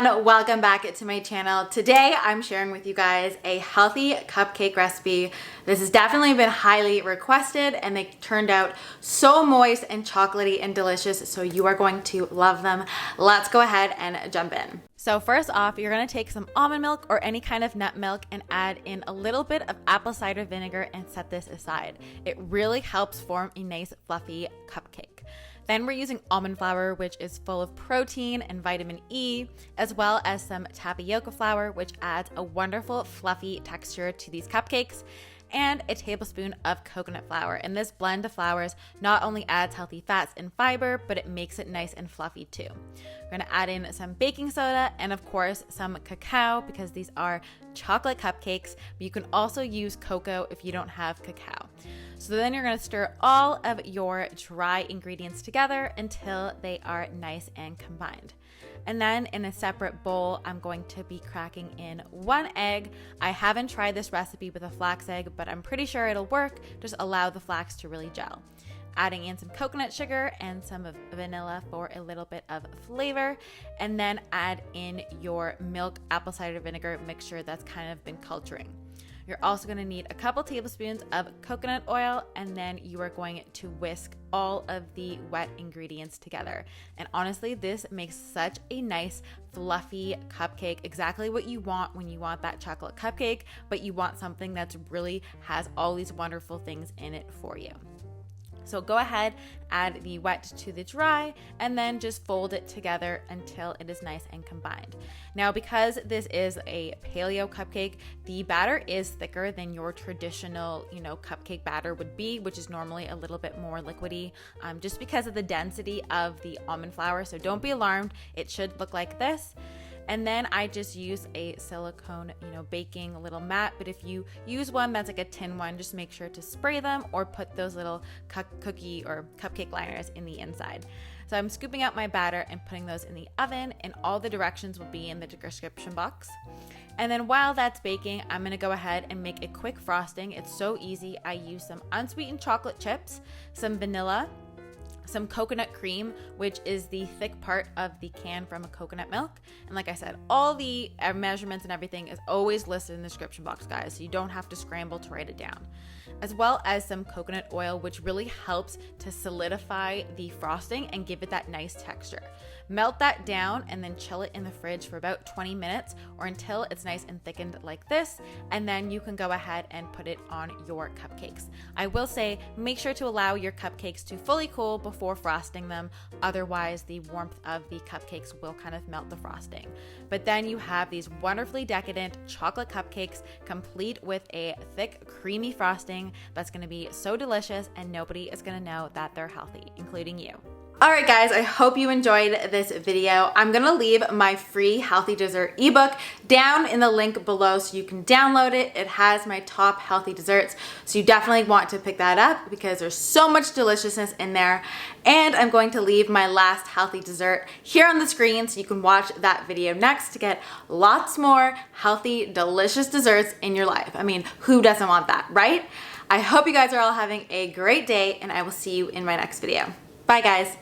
everyone, welcome back to my channel. Today I'm sharing with you guys a healthy cupcake recipe. This has definitely been highly requested and they turned out so moist and chocolatey and delicious, so you are going to love them. Let's go ahead and jump in. So first off, you're going to take some almond milk or any kind of nut milk and add in a little bit of apple cider vinegar and set this aside. It really helps form a nice fluffy cupcake. Then we're using almond flour, which is full of protein and vitamin E, as well as some tapioca flour, which adds a wonderful fluffy texture to these cupcakes, and a tablespoon of coconut flour. And this blend of flours not only adds healthy fats and fiber, but it makes it nice and fluffy too. We're gonna add in some baking soda and of course some cacao, because these are chocolate cupcakes, but you can also use cocoa if you don't have cacao. So then you're gonna stir all of your dry ingredients together until they are nice and combined. And then in a separate bowl, I'm going to be cracking in 1 egg. I haven't tried this recipe with a flax egg, but I'm pretty sure it'll work. Just allow the flax to really gel. Adding in some coconut sugar and some of vanilla for a little bit of flavor. And then add in your milk apple cider vinegar mixture that's kind of been culturing. You're also going to need a couple tablespoons of coconut oil, and then you are going to whisk all of the wet ingredients together. And honestly, this makes such a nice fluffy cupcake, exactly what you want when you want that chocolate cupcake, but you want something that's really has all these wonderful things in it for you. So go ahead, add the wet to the dry, and then just fold it together until it is nice and combined. Now, because this is a paleo cupcake, the batter is thicker than your traditional, cupcake batter would be, which is normally a little bit more liquidy, just because of the density of the almond flour. So don't be alarmed. It should look like this. And then I just use a silicone, baking little mat. But if you use one that's like a tin one, just make sure to spray them or put those little cookie or cupcake liners in the inside. So I'm scooping out my batter and putting those in the oven, and all the directions will be in the description box. And then while that's baking, I'm gonna go ahead and make a quick frosting. It's so easy. I use some unsweetened chocolate chips, some vanilla, some coconut cream, which is the thick part of the can from a coconut milk. And like I said, all the measurements and everything is always listed in the description box, guys, so you don't have to scramble to write it down. As well as some coconut oil, which really helps to solidify the frosting and give it that nice texture. Melt that down and then chill it in the fridge for about 20 minutes or until it's nice and thickened like this, and then you can go ahead and put it on your cupcakes. I will say, make sure to allow your cupcakes to fully cool before frosting them, otherwise the warmth of the cupcakes will kind of melt the frosting. But then you have these wonderfully decadent chocolate cupcakes, complete with a thick creamy frosting that's going to be so delicious, and nobody is going to know that they're healthy, including you. Alright guys, I hope you enjoyed this video. I'm gonna leave my free healthy dessert ebook down in the link below so you can download it. It has my top healthy desserts, so you definitely want to pick that up because there's so much deliciousness in there. And I'm going to leave my last healthy dessert here on the screen so you can watch that video next to get lots more healthy, delicious desserts in your life. I mean, who doesn't want that, right? I hope you guys are all having a great day, and I will see you in my next video. Bye guys.